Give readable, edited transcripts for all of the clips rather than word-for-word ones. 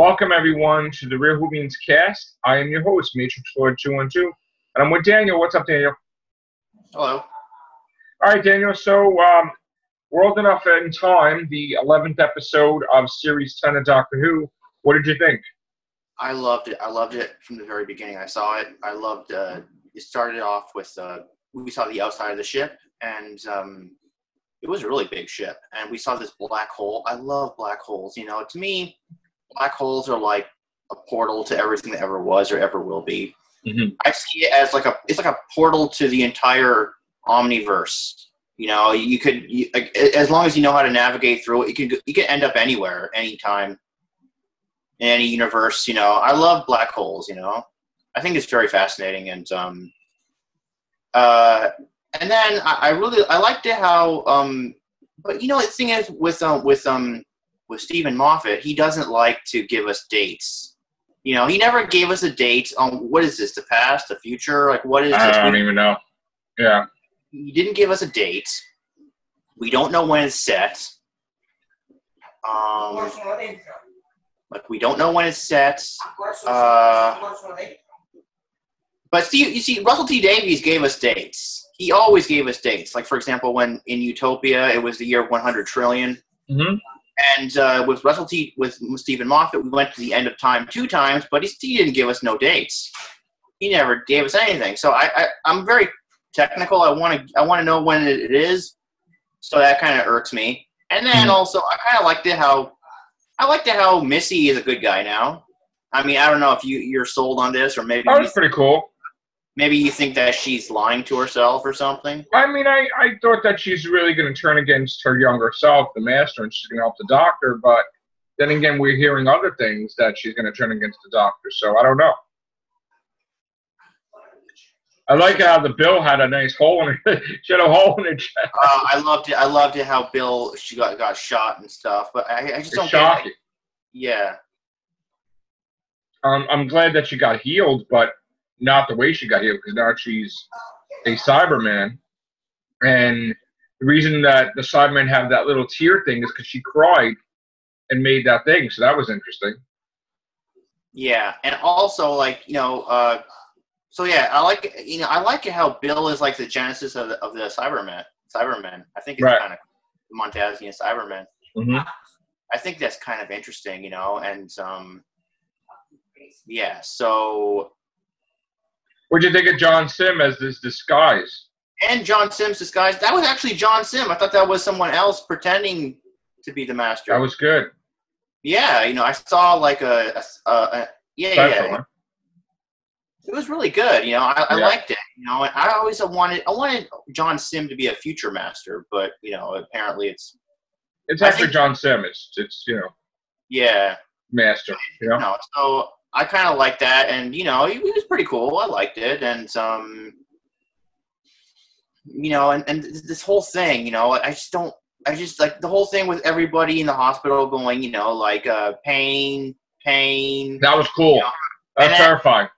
Welcome, everyone, to the Whovians cast. I am your host, Matrixlord212, and I'm with Daniel. What's up, Daniel? Hello. All right, Daniel. So, World Enough in Time, the 11th episode of Series 10 of Doctor Who. What did you think? I loved it. I loved it from the very beginning. I saw it. I loved it started off with, we saw the outside of the ship, and it was a really big ship. And we saw this black hole. I love black holes. You know, to me, black holes are like a portal to everything that ever was or ever will be. Mm-hmm. I see it as it's like a portal to the entire omniverse. You know, as long as you know how to navigate through it, you can end up anywhere, anytime, in any universe. You know, I love black holes. You know, I think it's very fascinating, and then I liked it how but you know, the thing is with Stephen Moffat, he doesn't like to give us dates. You know, he never gave us a date on what is this, the past, the future, like what is this? I don't even know. Yeah. He didn't give us a date. We don't know when it's set. We don't know when it's set. But you see, Russell T Davies gave us dates. He always gave us dates. Like, for example, when in Utopia, it was the year 100 trillion. Mm-hmm. And with with Stephen Moffat, we went to the end of time 2 times, but he didn't give us no dates. He never gave us anything. So I'm very technical. I want to know when it is. So that kind of irks me. And then also, I kind of liked it how Missy is a good guy now. I mean, I don't know if you're sold on this, or maybe that was pretty cool. Maybe you think that she's lying to herself or something. I mean, I thought that she's really going to turn against her younger self, the Master, and she's going to help the Doctor. But then again, we're hearing other things that she's going to turn against the Doctor. So I don't know. I like how the Bill had a nice hole in it. She had a hole in her chest. I loved it how Bill, she got shot and stuff. But I just don't get it. Yeah. I'm glad that she got healed, but not the way she got healed, because now she's a Cyberman. And the reason that the Cybermen have that little tear thing is because she cried and made that thing. So that was interesting. Yeah, and also, like, you know, so yeah, I like it how Bill is like the genesis of the Cybermen. I think it's kind of the Montasian Cybermen. Mm-hmm. I think that's kind of interesting, you know, and yeah, so. What'd you think of John Sim as this disguise? And John Sim's disguise. That was actually John Sim. I thought that was someone else pretending to be the Master. That was good. Yeah, you know, I saw like yeah. It was really good. You know, I liked it. You know, and I wanted John Sim to be a future Master, but you know, apparently it's after John Sim. It's you know. Yeah. Master. You know. No, so. I kind of liked that, and you know, he was pretty cool. I liked it, and you know, and this whole thing, you know, I just like the whole thing with everybody in the hospital going, you know, like pain. That was cool. You know? That's terrifying.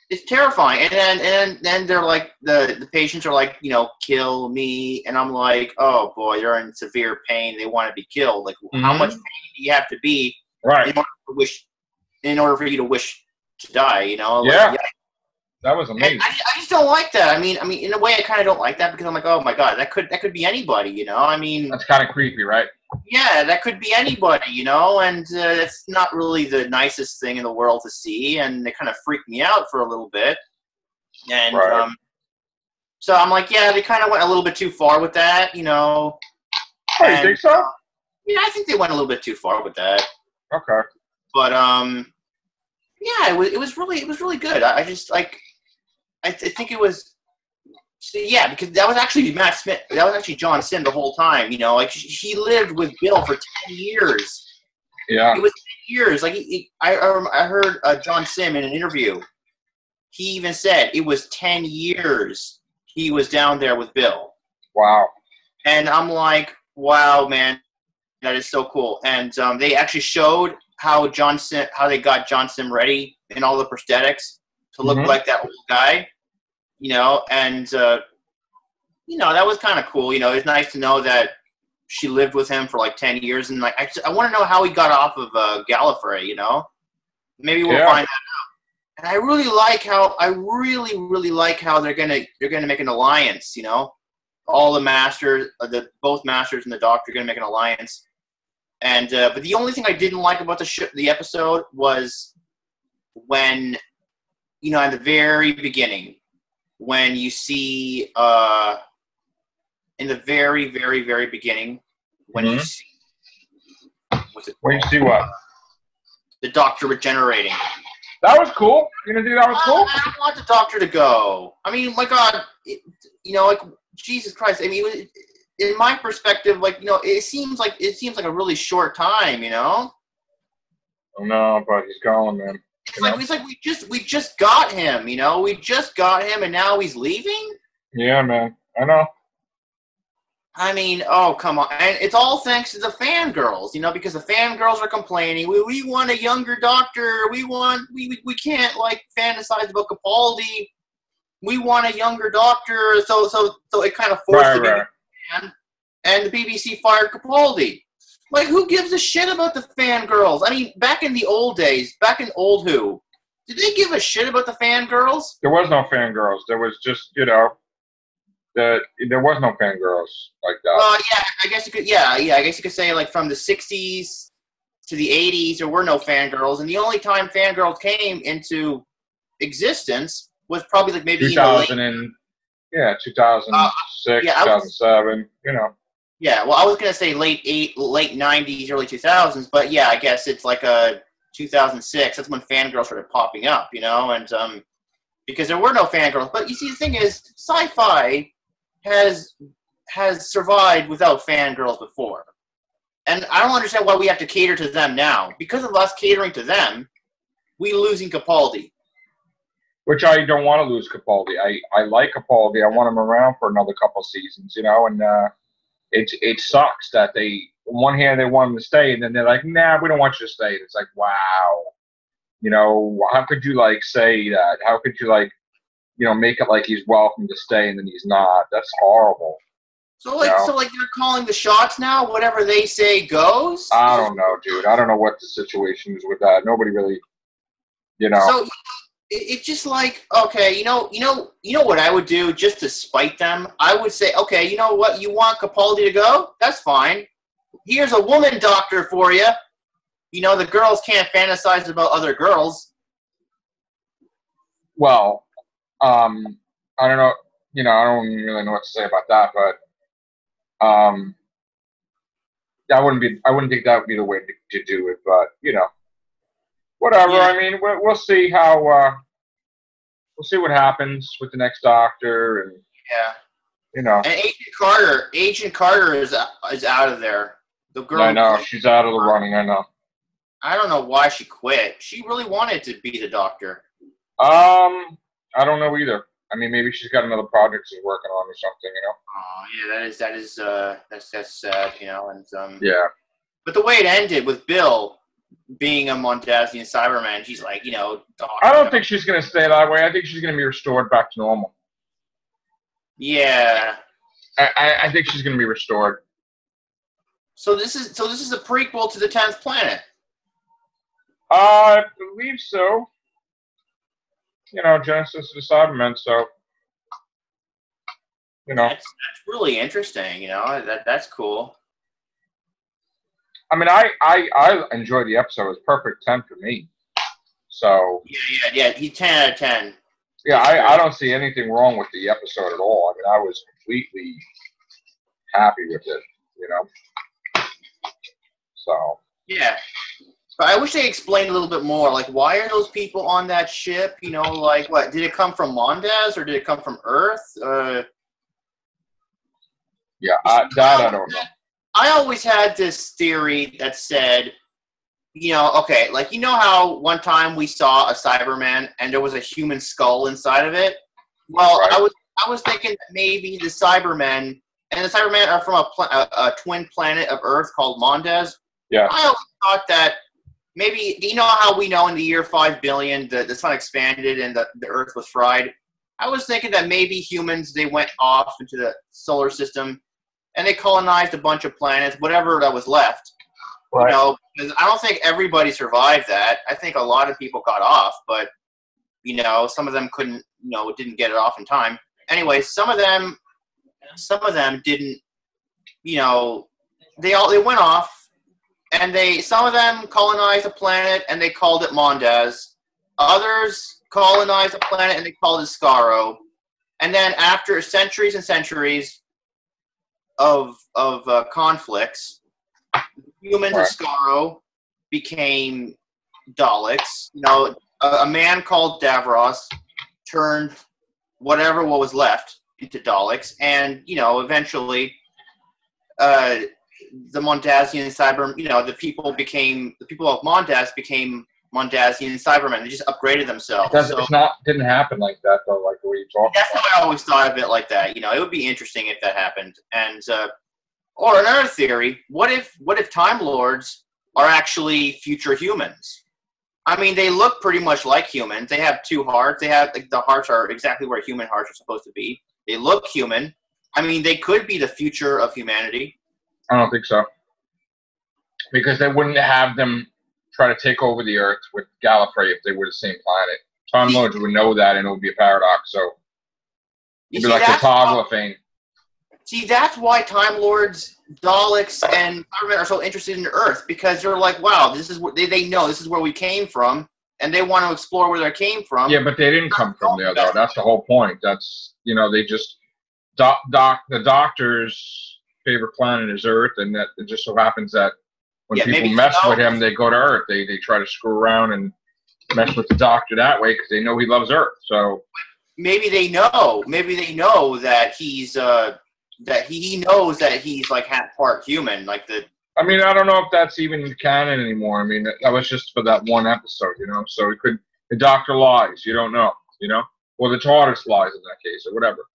It's terrifying, and then they're like the patients are like, you know, kill me, and I'm like, oh boy, they're in severe pain. They want to be killed. Like, how much pain do you have to be in order for you to wish to die, you know? Yeah. Like, that was amazing. I just don't like that. I mean, in a way, I kind of don't like that because I'm like, oh my god, that could be anybody, you know? I mean, that's kind of creepy, right? Yeah, that could be anybody, you know? And it's not really the nicest thing in the world to see, and it kind of freaked me out for a little bit. And so I'm like, yeah, they kind of went a little bit too far with that, you know? Oh, you think so? Yeah, I think they went a little bit too far with that. Okay. But yeah, it was really good. I just like, I think it was, yeah, because that was actually Matt Smith. That was actually John Sim the whole time. You know, like he lived with Bill for 10 years. Yeah, it was 10 years. Like I heard John Sim in an interview. He even said it was 10 years he was down there with Bill. Wow. And I'm like, wow, man, that is so cool. And they actually showed how they got John Sim ready in all the prosthetics to look like that old guy, you know, and you know, that was kind of cool. You know, it's nice to know that she lived with him for like 10 years, and like I want to know how he got off of Gallifrey, you know. Maybe we'll find that out. And I really like how they're gonna make an alliance. You know, all the masters, both masters and the Doctor are gonna make an alliance. And but the only thing I didn't like about the episode was when, you know, at the very beginning, when you see in the very, very, very beginning, when you see when you see what? The Doctor regenerating. That was cool. You gonna think that was cool? I don't want the Doctor to go. I mean, my God, you know, like, Jesus Christ. I mean, in my perspective, like, you know, it seems like a really short time, you know. Oh no, but he's going, man. It's like we just got him, you know. We just got him, and now he's leaving. Yeah, man. I know. I mean, oh, come on. And it's all thanks to the fangirls, you know, because the fangirls are complaining. We want a younger Doctor. We can't, like, fantasize about Capaldi. We want a younger Doctor. So it kind of forced the BBC, and the BBC fired Capaldi. Like, who gives a shit about the fangirls? I mean, back in the old days, back in old Who, did they give a shit about the fangirls? There was no fangirls. There was just, you know, there was no fangirls like that. Well, yeah, I guess you could. Yeah, I guess you could say, like, from the '60s to the '80s, there were no fangirls, and the only time fangirls came into existence was probably, like, maybe 2000 2006, 2007. You know. Yeah, well, I was gonna say late '90s, early 2000s, but yeah, I guess it's like a 2006. That's when fangirls started popping up, you know, and because there were no fangirls. But you see, the thing is, sci-fi has survived without fangirls before, and I don't understand why we have to cater to them now. Because of us catering to them, we losing Capaldi. Which I don't want to lose Capaldi. I like Capaldi. I want him around for another couple seasons, you know, and it sucks that they, on one hand, they want him to stay, and then they're like, nah, we don't want you to stay. And it's like, wow. You know, how could you, like, say that? How could you, like, you know, make it like he's welcome to stay and then he's not? That's horrible. So, like, they're calling the shots now? Whatever they say goes? I don't know, dude. I don't know what the situation is with that. Nobody really, you know. So, it's just like, okay, you know what I would do just to spite them? I would say, okay, you know what? You want Capaldi to go? That's fine. Here's a woman Doctor for you. You know, the girls can't fantasize about other girls. Well, I don't know. You know, I don't really know what to say about that, but I wouldn't think that would be the way to do it. But you know, whatever. Yeah. I mean, we'll see how. We'll see what happens with the next Doctor, and you know. And Agent Carter is out of there. The girl. I know she's out of the running. I know. I don't know why she quit. She really wanted to be the Doctor. I don't know either. I mean, maybe she's got another project she's working on or something, you know. Oh yeah, that's sad, you know, and yeah. But the way it ended with Bill being a Mondasian Cyberman, she's like, you know, I don't think she's gonna stay that way. I think she's gonna be restored back to normal. Yeah. I think she's gonna be restored. So this is a prequel to the 10th Planet. I believe so. You know, Genesis of the Cybermen, so you know. That's really interesting, you know, that's cool. I mean, I enjoyed the episode. It was perfect 10 for me. So yeah. He's 10 out of 10. Yeah, I don't see anything wrong with the episode at all. I mean, I was completely happy with it, you know. So yeah, but I wish they explained a little bit more. Like, why are those people on that ship? You know, like, what, did it come from Mondas or did it come from Earth? Yeah, that I don't know. I always had this theory that said, you know, okay, like, you know how one time we saw a Cyberman and there was a human skull inside of it? Well, right. I was thinking that maybe the Cybermen, and the Cybermen are from a twin planet of Earth called Mondas. Yeah. I always thought that maybe, you know how we know in the year 5 billion the sun expanded and the Earth was fried? I was thinking that maybe humans, they went off into the solar system and they colonized a bunch of planets, whatever that was left. you know, because I don't think everybody survived that. I think a lot of people got off, but you know, some of them couldn't, you know, didn't get it off in time. Anyway, some of them didn't, you know, they went off, and some of them colonized a planet and they called it Mondaz. Others colonized a planet and they called it Skaro. And then after centuries and centuries of conflicts, humans of Skaro became Daleks. You know, a man called Davros turned what was left into Daleks, and you know, eventually, the Mondazian Cyber, you know, the people of Mondaz became Mondazian Cybermen. They just upgraded themselves. Didn't happen like that though. Like what you talking That's about. how I always thought of it, like that. You know, it would be interesting if that happened. And or another theory: what if Time Lords are actually future humans? I mean, they look pretty much like humans. They have two hearts. They have, like, the hearts are exactly where human hearts are supposed to be. They look human. I mean, they could be the future of humanity. I don't think so. Because they wouldn't have them try to take over the Earth with Gallifrey if they were the same planet. Time Lords would know that, and it would be a paradox. So it'd be like the Toggle thing. See, that's why Time Lords, Daleks, and Cybermen are so interested in Earth, because they're like, wow, this is what they know this is where we came from, and they want to explore where they came from. Yeah, but they didn't come from there, though. That's the whole point. That's, you know, they just the Doctor's favorite planet is Earth, and that it just so happens that when people mess with him, they go to Earth. They try to screw around and mess with the Doctor that way because they know he loves Earth. So maybe they know that he's that he knows that he's like half part human, like the. I mean, I don't know if that's even canon anymore. I mean, that was just for that one episode, you know. So the Doctor lies. You don't know, you know, or the TARDIS lies in that case, or whatever.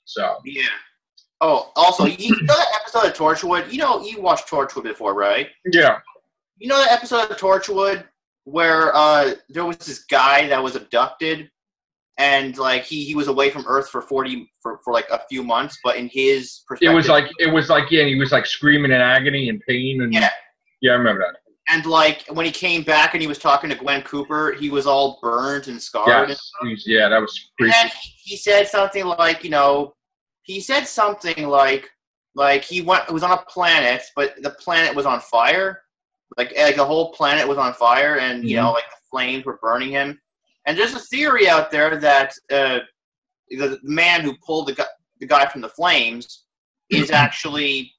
So. Yeah. Oh, also, you know that episode of Torchwood? You know, you watched Torchwood before, right? Yeah. You know that episode of Torchwood where there was this guy that was abducted, and like he was away from Earth for like a few months, but in his perspective, it was like yeah, and he was like screaming in agony and pain, and yeah, I remember that. And like when he came back and he was talking to Gwen Cooper, he was all burned and scarred. Yes, yeah, that was creepy. And then he said something like, you know, he was on a planet, but the planet was on fire, like the whole planet was on fire, and you know, like the flames were burning him. And there's a theory out there that the man who pulled the guy from the flames is actually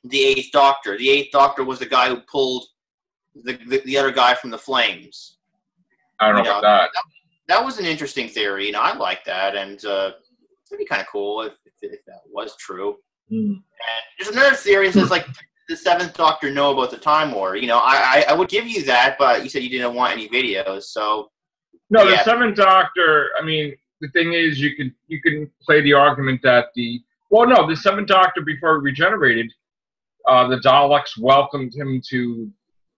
the Eighth Doctor. The Eighth Doctor was the guy who pulled the other guy from the flames. I don't know about that. That was an interesting theory. You know, I like that, and it'd be kind of cool if that was true. And there's another theory that says like the Seventh Doctor know about the Time War. You know, I would give you that, but you said you didn't want any videos, so. No, yeah. The Seventh Doctor. I mean, the thing is, you can play the argument that the Seventh Doctor, before he regenerated, the Daleks welcomed him to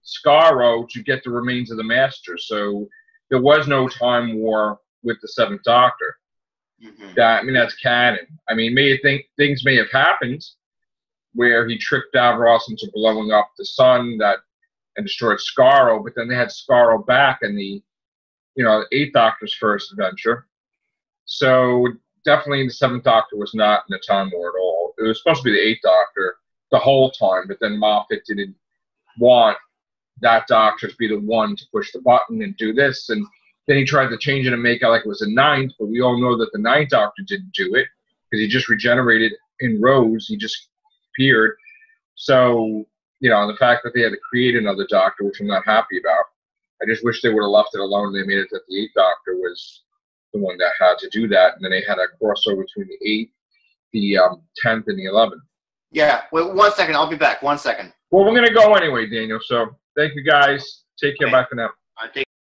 Skaro to get the remains of the Master. So there was no time war with the Seventh Doctor. That's canon. I mean, things may have happened where he tricked Davros into blowing up the sun and destroyed Skaro, but then they had Skaro back in the Eighth Doctor's first adventure. So definitely the Seventh Doctor was not in the Time War at all. It was supposed to be the Eighth Doctor the whole time, but then Moffat didn't want that Doctor to be the one to push the button and do this, and then he tried to change it and make it like it was the Ninth, but we all know that the Ninth Doctor didn't do it because he just regenerated in Rose. He just appeared. So, the fact that they had to create another Doctor, which I'm not happy about. I just wish they would have left it alone. They made it that the Eighth Doctor was the one that had to do that, and then they had a crossover between the 8th, the 10th, and the 11th. Yeah, wait 1 second. I'll be back. 1 second. Well, we're going to go anyway, Daniel, so thank you guys. Take care. Bye for now. Take